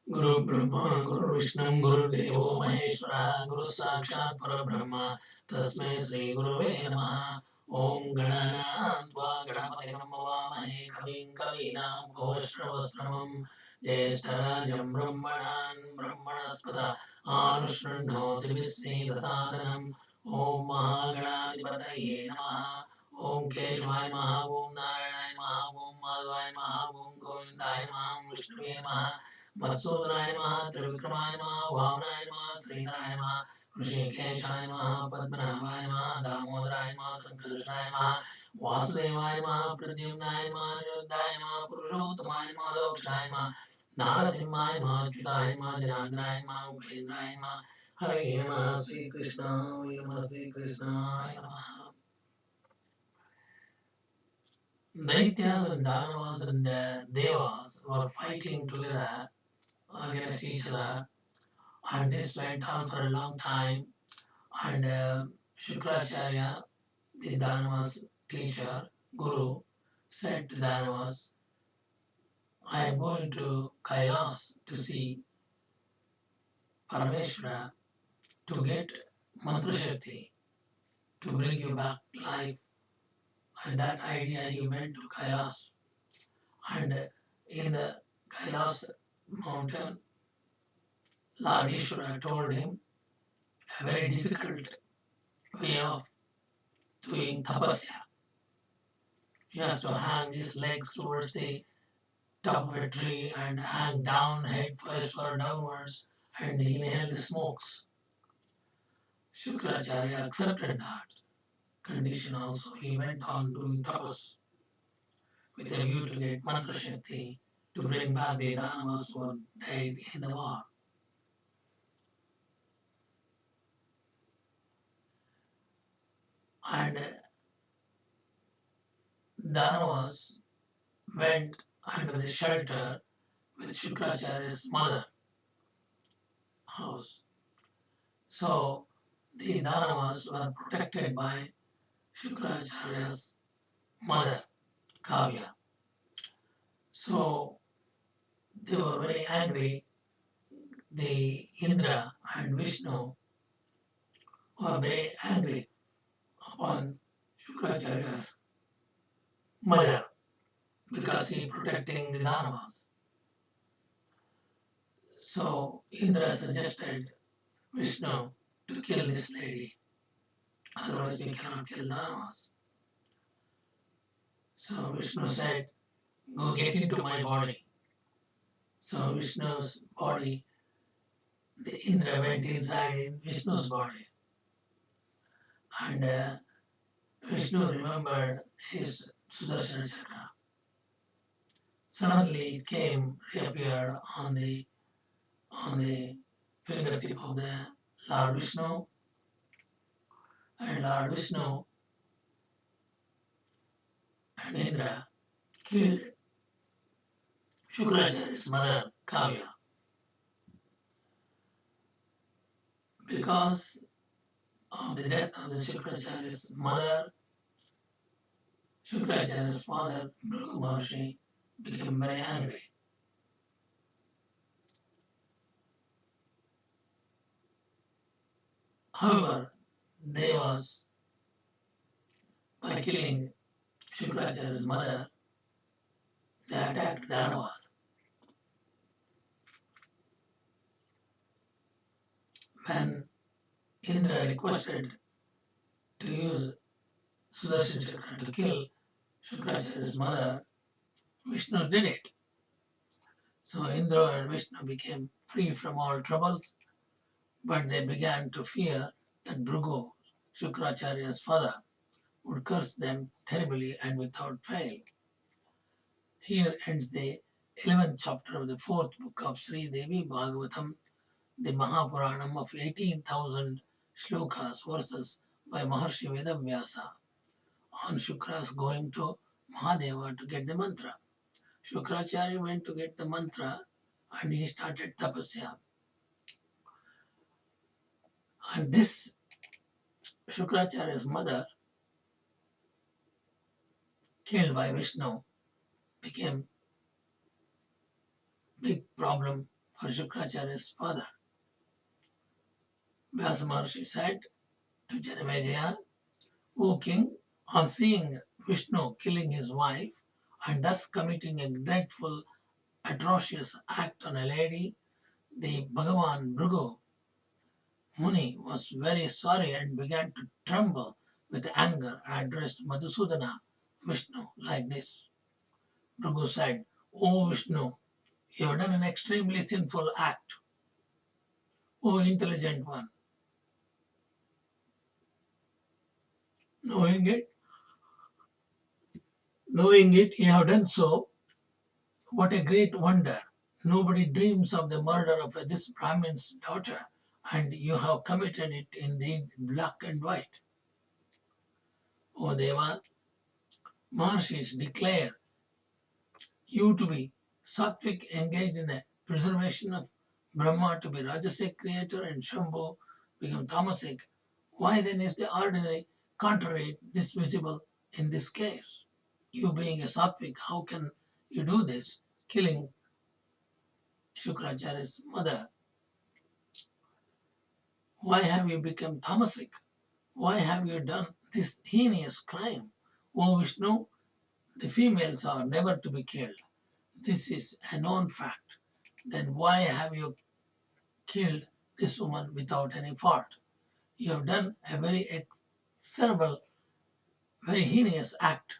Guru Brahma, Guru Vishnu, Guru Devo Maheshwara, Guru Sakshat Parabrahma, Tasmai Sri Guruve Namaha. Om Ganana Tva Ganapatikam Vamahe Kavim Kavinam Ghoshravastramam Jeshtarajam Brahmanan Brahmanaspata Anushrannoti Visni Dasadanam. Om Mahaganadipataye Namaha. Om Keshvaya Namaha. Om Narayana Namaha. Om Madhvaya Namaha. Om Govindaya Namaha. Om Vishnuve Namaha. Matsudaya Namaha, Trivikramaya Namaha, Vamanaya Namaha, Sridharaya Namaha, Hrishikeshaya Namaha, Padmanabhaya Namaha, Damodaraya Namaha, Sankarishaya Namaha, Vasudevaya Namaha, Pradyumnaya Namaha, Niruddhaya Namaha, Purushottamaya Namaha, Dokshaya Namaha, Narasimhaya Namaha, Achyutaya Namaha, Janardhanaya Namaha, Upendraya Namaha, Hare Namaha, Sri Krishna, Namaha, Sri Krishna, Namaha. Daityas and Danavas and Devas were fighting together against each other, and this went on for a long time. And Shukracharya, the Danavas teacher, Guru, said to Danavas, I am going to Kailas to see Parameshwara to get mantra shakti to bring you back to life. And that idea he went to Kailas. And in the Kailas mountain, Lord Ishvara told him a very difficult way of doing tapasya. He has to hang his legs towards the top of a tree and hang down head first or downwards and inhale the smokes. Shukracharya accepted that condition also. He went on doing tapas with a view to get mantra shakti to bring back the Danavas who died in the war. And Danavas went under the shelter with Shukracharya's mother house. So the Danavas were protected by Shukracharya's mother, Kavya. So they were very angry. The Indra and Vishnu were very angry upon Shukracharya's mother because he protecting the Danavas. So Indra suggested Vishnu to kill this lady. Otherwise we cannot kill Danavas. So Vishnu said, go get into my body. So Vishnu's body, the Indra went inside in Vishnu's body. And Vishnu remembered his Sudarsana Chakra. Suddenly it came, reappeared on the fingertip of the Lord Vishnu, and Lord Vishnu and Indra killed Shukracharya's mother, Kavya. Because of the death of the Shukracharya's mother, Shukracharya's father, Brigu Muni, became very angry. However, Devas, by killing Shukracharya's mother, they attacked Danavas. When Indra requested to use Sudarsana Chakra to kill Shukracharya's mother, Vishnu did it. So Indra and Vishnu became free from all troubles, but they began to fear that Brigu, Shukracharya's father, would curse them terribly and without fail. Here ends the 11th chapter of the 4th book of Sri Devi Bhagavatham, the Mahapuranam of 18,000 shlokas, verses by Maharshi Veda Vyasa on Shukra's going to Mahadeva to get the mantra. Shukracharya went to get the mantra and he started tapasya. And this Shukracharya's mother, killed by Vishnu, became big problem for Shukracharya's father. Vyasa Maharishi said to Janamejaya, O king, on seeing Vishnu killing his wife and thus committing a dreadful, atrocious act on a lady, the Bhagavan Brigu Muni was very sorry and began to tremble with anger and addressed Madhusudana, Vishnu, like this. Brigu said, O Vishnu, you have done an extremely sinful act. O intelligent one, knowing it, you have done so. What a great wonder. Nobody dreams of the murder of this Brahmin's daughter, and you have committed it in the black and white. O Deva, Maharshis declare you to be sattvic, engaged in a preservation of Brahma, to be Rajasic creator, and Shambhu become tamasic. Why then is the ordinary contrary visible in this case? You being a sattvic, how can you do this, killing Shukracharya's mother? Why have you become tamasic? Why have you done this heinous crime? O Vishnu, the females are never to be killed. This is a known fact. Then why have you killed this woman without any fault? You have done a very execrable, very heinous act.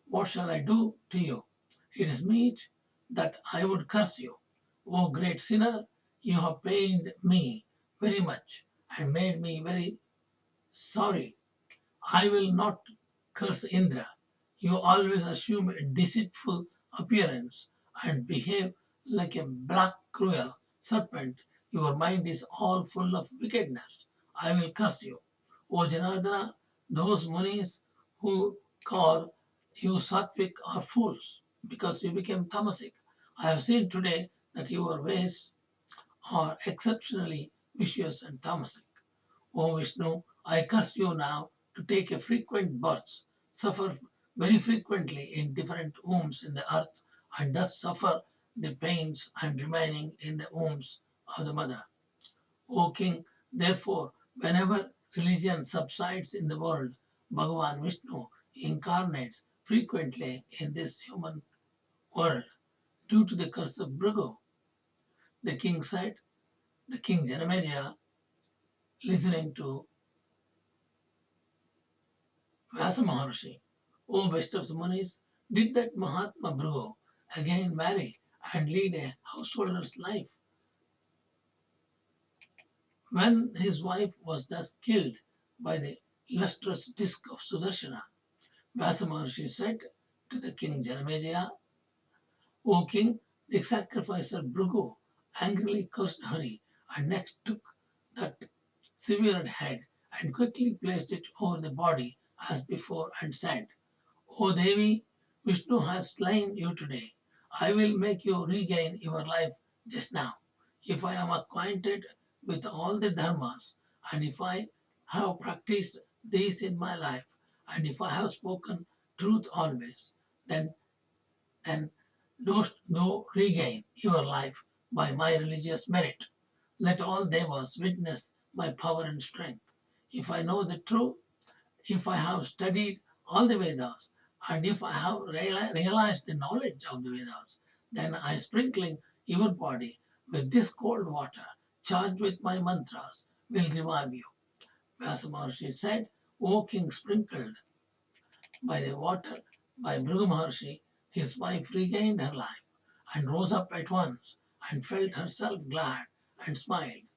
What shall I do to you? It is meet that I would curse you. O great sinner, you have pained me very much and made me very sorry. I will not curse Indra. You always assume a deceitful appearance and behave like a black, cruel serpent. Your mind is all full of wickedness. I will curse you. O Janardana, those munis who call you sattvic are fools because you became tamasic. I have seen today that your ways are exceptionally vicious and tamasic. O Vishnu, I curse you now to take a frequent births, suffer very frequently in different wombs in the earth, and thus suffer the pains and remaining in the wombs of the mother. O king, therefore, whenever religion subsides in the world, Bhagavan Vishnu incarnates frequently in this human world. Due to the curse of Brigu, the king said, the king Janamejaya, listening to Vyasa Maharishi, O best of the munis, did that Mahatma Brigu again marry and lead a householder's life? When his wife was thus killed by the lustrous disc of Sudarshana, Vyasa Maharishi said to the king Janamejaya, O king, the sacrificer Brigu angrily cursed Hari and next took that severed head and quickly placed it over the body as before and said, O Devi, Vishnu has slain you today. I will make you regain your life just now. If I am acquainted with all the dharmas, and if I have practiced these in my life, and if I have spoken truth always, then dost thou regain your life by my religious merit. Let all devas witness my power and strength. If I know the truth, if I have studied all the Vedas, and if I have realized the knowledge of the Vedas, then I sprinkling your body with this cold water, charged with my mantras, will revive you. Vyasa Maharshi said, O king, sprinkled by the water by Brigu Maharshi, his wife regained her life and rose up at once and felt herself glad and smiled.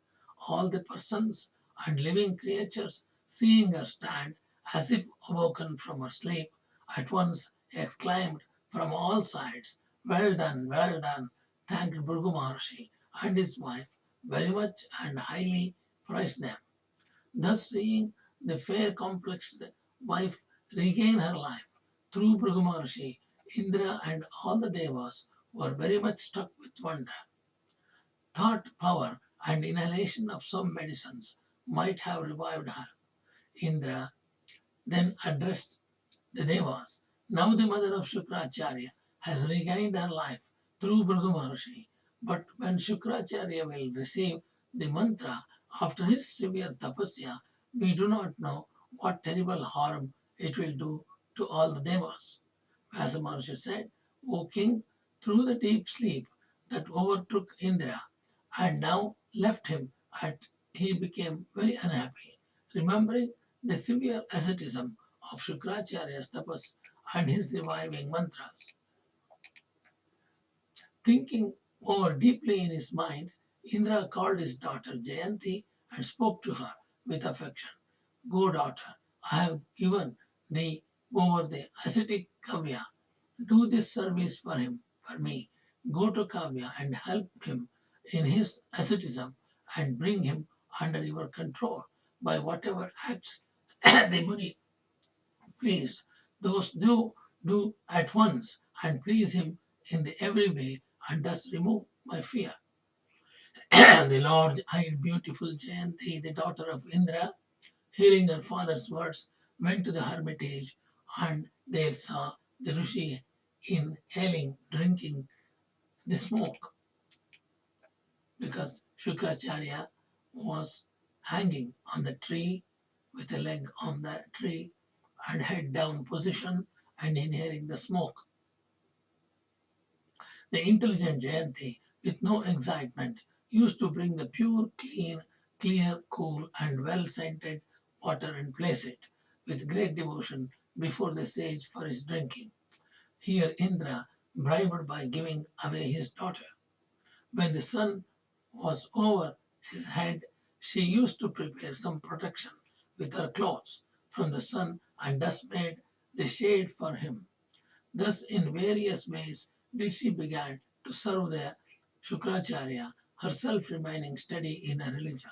All the persons and living creatures, seeing her stand as if awoken from her sleep, at once exclaimed from all sides, well done, thanked Brigu Maharshi and his wife very much and highly praised them. Thus seeing the fair complexed wife regain her life through Brigu Maharshi, Indra and all the devas were very much struck with wonder. Thought power and inhalation of some medicines might have revived her. Indra then addressed the devas. Now the mother of Shukracharya has regained her life through Brigu Maharshi. But when Shukracharya will receive the mantra after his severe tapasya, we do not know what terrible harm it will do to all the devas. Vyasa Maharishi said, O king, through the deep sleep that overtook Indra and now left him, he became very unhappy. Remembering the severe asceticism of Shukracharya's tapas and his reviving mantras, thinking over deeply in his mind, Indra called his daughter Jayanti and spoke to her with affection. Go, daughter, I have given thee over the ascetic Kavya. Do this service for him, for me. Go to Kavya and help him in his asceticism and bring him under your control by whatever acts the Muni please. Those do at once and please him in the every way and thus remove my fear. The large-eyed beautiful Jayanti, the daughter of Indra, hearing her father's words, went to the hermitage and there saw the Rishi inhaling, drinking the smoke because Shukracharya was hanging on the tree with a leg on the tree and head down position and inhaling the smoke. The intelligent Jayanti, with no excitement, used to bring the pure, clean, clear, cool, and well scented water and place it, with great devotion, before the sage for his drinking. Here Indra bribed by giving away his daughter. When the sun was over his head, she used to prepare some protection with her clothes from the sun and thus made the shade for him. Thus, in various ways, did she began to serve the Shukracharya, herself remaining steady in her religion.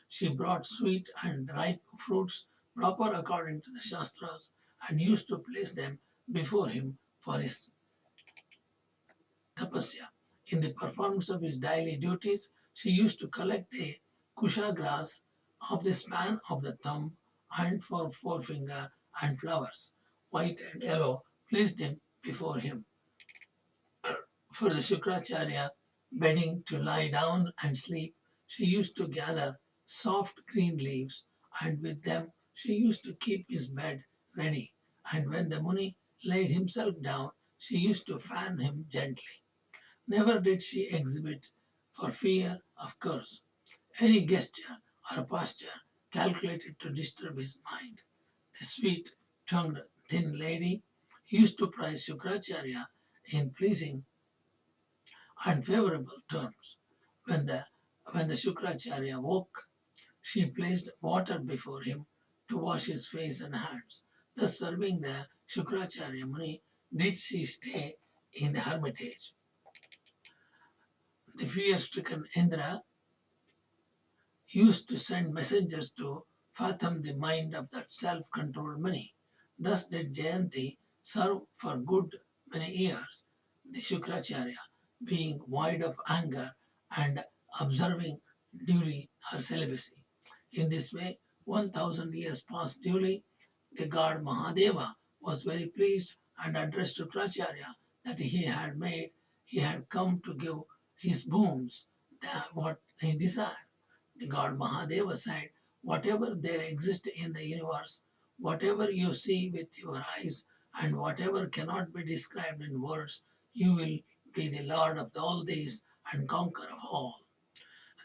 She brought sweet and ripe fruits, proper according to the Shastras, and used to place them before him for his tapasya. In the performance of his daily duties, she used to collect the kusha grass of the span of the thumb and for forefinger and flowers, white and yellow, placed them before him. For the Shukracharya bedding to lie down and sleep, she used to gather soft green leaves, and with them she used to keep his bed ready. And when the Muni laid himself down, she used to fan him gently. Never did she exhibit, for fear of curse, any gesture or posture calculated to disturb his mind. The sweet-tongued thin lady used to praise Shukracharya in pleasing and favorable terms. When the, when the Shukracharya woke, she placed water before him to wash his face and hands. Thus serving the Shukracharya Muni, did she stay in the hermitage. The fear-stricken Indra used to send messengers to fathom the mind of that self-controlled Muni. Thus did Jayanti serve for good many years, the Shukracharya, being void of anger and observing duly her celibacy. In this way, 1000 years passed duly. The god Mahadeva was very pleased and addressed Shukracharya that he had come to give his boons, that what he desired. The god Mahadeva said, whatever there exists in the universe, whatever you see with your eyes, and whatever cannot be described in words, you will be the lord of all these and conquer of all.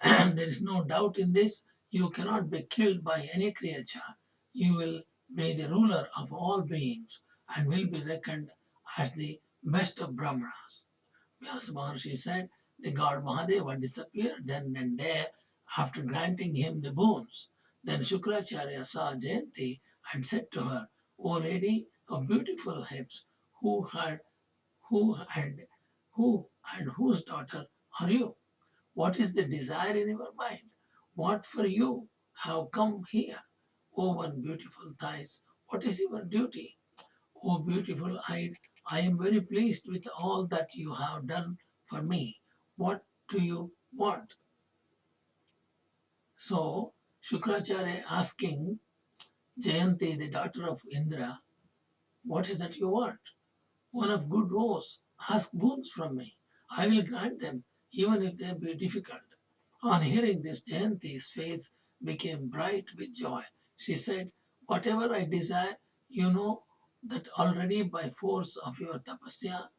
There is no doubt in this. You cannot be killed by any creature. You will be the ruler of all beings and will be reckoned as the best of Brahmanas. Vyasa Maharishi said, the god Mahadeva disappeared then and there after granting him the boons. Then Shukracharya saw Jayanti and said to her, O lady of beautiful hips, who had who and who and whose daughter are you? What is the desire in your mind? What for you have come here? O one beautiful thighs, what is your duty? O beautiful eyed, I am very pleased with all that you have done for me. What do you want? So Shukracharya asking Jayanti, the daughter of Indra, what is that you want? One of good woes. Ask boons from me. I will grant them. even if they be difficult. On hearing this, Jayanti's face became bright with joy. She said, "Whatever I desire, you know that already by force of your tapasya."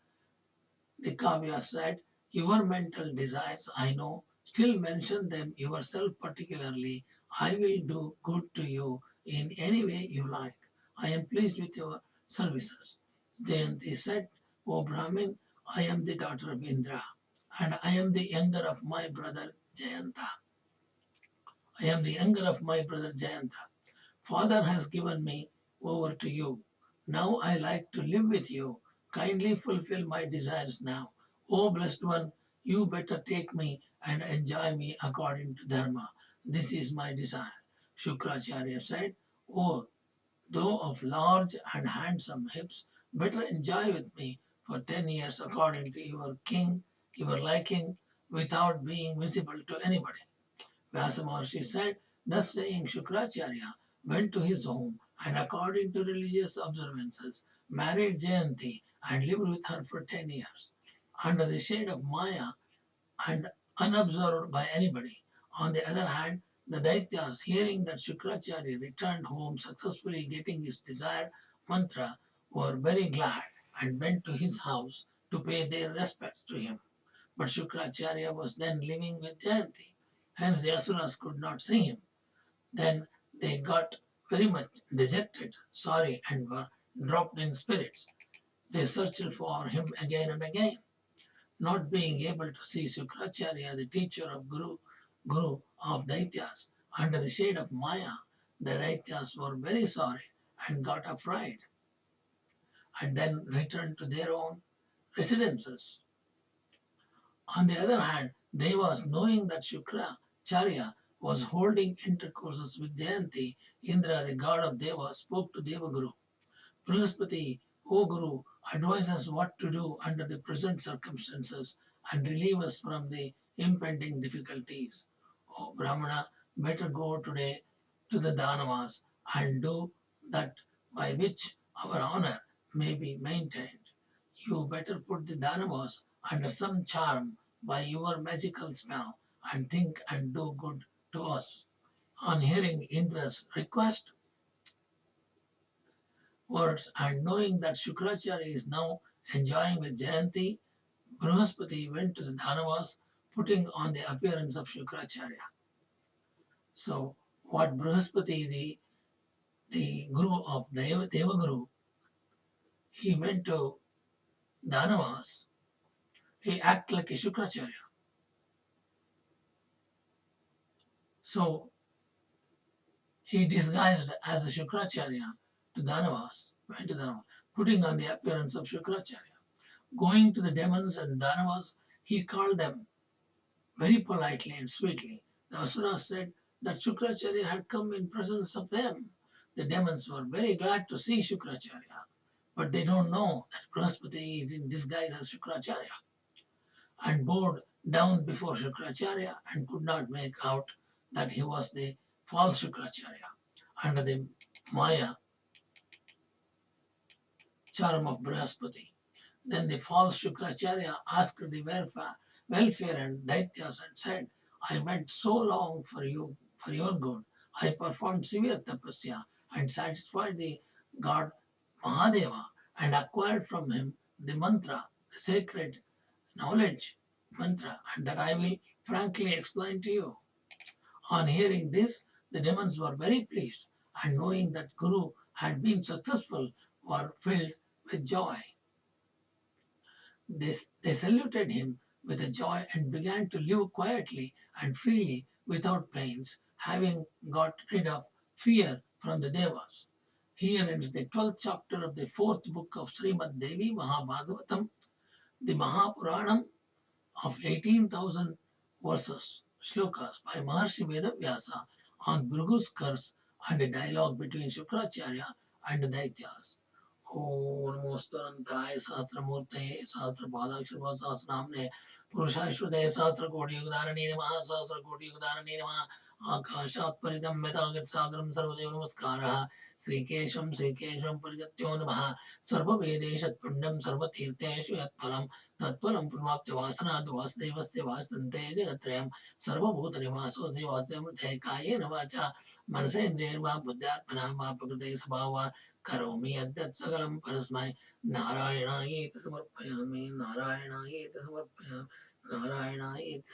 The Kavya said, "Your mental desires, I know, still mention them yourself particularly. I will do good to you in any way you like. I am pleased with your services." Jayanti said, "O Brahmin, I am the daughter of Indra, and I am the younger of my brother Jayanta. I am the younger of my brother Jayanta. Father has given me over to you. Now I like to live with you. Kindly fulfill my desires now. O blessed one, you better take me and enjoy me according to Dharma. This is my desire." Shukracharya said, "O thou of large and handsome hips, better enjoy with me for 10 years according to your liking, without being visible to anybody." Vyasa Maharishi said, thus saying, Shukracharya went to his home and, according to religious observances, married Jayanti and lived with her for 10 years, under the shade of Maya and unobserved by anybody. On the other hand, the Daityas, hearing that Shukracharya returned home successfully getting his desired mantra, were very glad and went to his house to pay their respects to him. But Shukracharya was then living with Jayanti. Hence the Asuras could not see him. Then they got very much dejected, sorry, and were dropped in spirits. They searched for him again and again. Not being able to see Shukracharya, the teacher of Guru of Daityas, under the shade of Maya, the Daityas were very sorry and got afraid, and then returned to their own residences. On the other hand, Devas, knowing that Shukracharya was holding intercourses with Jayanti, Indra, the god of Devas, spoke to Devaguru. "Brihaspati, O Guru, advise us what to do under the present circumstances and relieve us from the impending difficulties." "O Brahmana, better go today to the Danavas and do that by which our honor may be maintained. You better put the Danavas under some charm by your magical spell and think and do good to us." On hearing Indra's request, words, and knowing that Shukracharya is now enjoying with Jayanti, Brihaspati went to the Danavas, putting on the appearance of Shukracharya. So, what Brihaspati, the guru of Devaguru, he went to Danavas, he acted like a Shukracharya. So, he disguised as a Shukracharya to Danavas, went to Danavas, putting on the appearance of Shukracharya. Going to the demons and Danavas, he called them very politely and sweetly. The Asuras said that Shukracharya had come in presence of them. The demons were very glad to see Shukracharya, but they don't know that Brihaspati is in disguise as Shukracharya, and bowed down before Shukracharya and could not make out that he was the false Shukracharya. Under the Maya charm of Brihaspati. Then the false Shukracharya asked the welfare and Daityas and said, "I went so long for your good. I performed severe tapasya and satisfied the god Mahadeva and acquired from him the mantra, the sacred knowledge mantra, and that I will frankly explain to you." On hearing this, the demons were very pleased, and knowing that Guru had been successful, were filled with joy. They saluted him with a joy and began to live quietly and freely without pains, having got rid of fear from the Devas. Here ends the 12th chapter of the 4th book of Sri Mad Devi Bhagavatham, the Mahapuranam of 18,000 verses, shlokas by Maharshi Veda Vyasa on Brigu's curse and a dialogue between Shukracharya and the Daityas. ओम नमोस्तरंताय सहस्रमूर्तये सहस्रपादाक्षर सहस्रनाम्ने पुरुषाय श्रुते सहस्रकोटि युगधारणे नमः सहस्रकोटि युगधारणे नमः आकाशात् परितं यथागतसागरं सर्वदेव नमस्कारः श्रीकेशं परिगत्यो नमः सर्ववेदेशत्पुण्यं सर्वतीर्थेषु यत्फलं तत्फलं पुण्वाप्त्यवासनाद् वासुदेवस्य वासन्ते जगत्त्रयं सर्वभूतनिवासोऽसि वासुदेवमूर्ते कायेन वाचा मनसेन्द्रियैर्वा बुद्ध्यात्मना वा प्रकृते स्वभावात् करोमि यद्यत् सकलं परस्मै नारायणायेति समर्पयामि नारायणायेति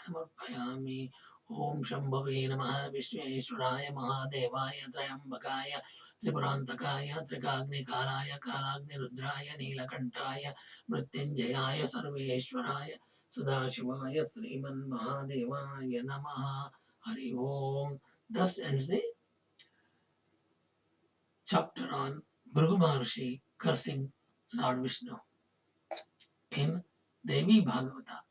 समर्पयामि ओम शंभवे नमः विश्वेश्वराय महादेवाय त्रयंबकाय त्रिपुरांतकाय त्रिकाग्निकालाय कालाग्निरुद्राय नीलकंठाय मृत्युंजयाय सर्वेश्वराय सदाशिवाय श्रीमन्महादेवाय नमः हरि ओम. Thus ends the chapter on Brigu Maharishi cursing Lord Vishnu in Devi Bhagavata.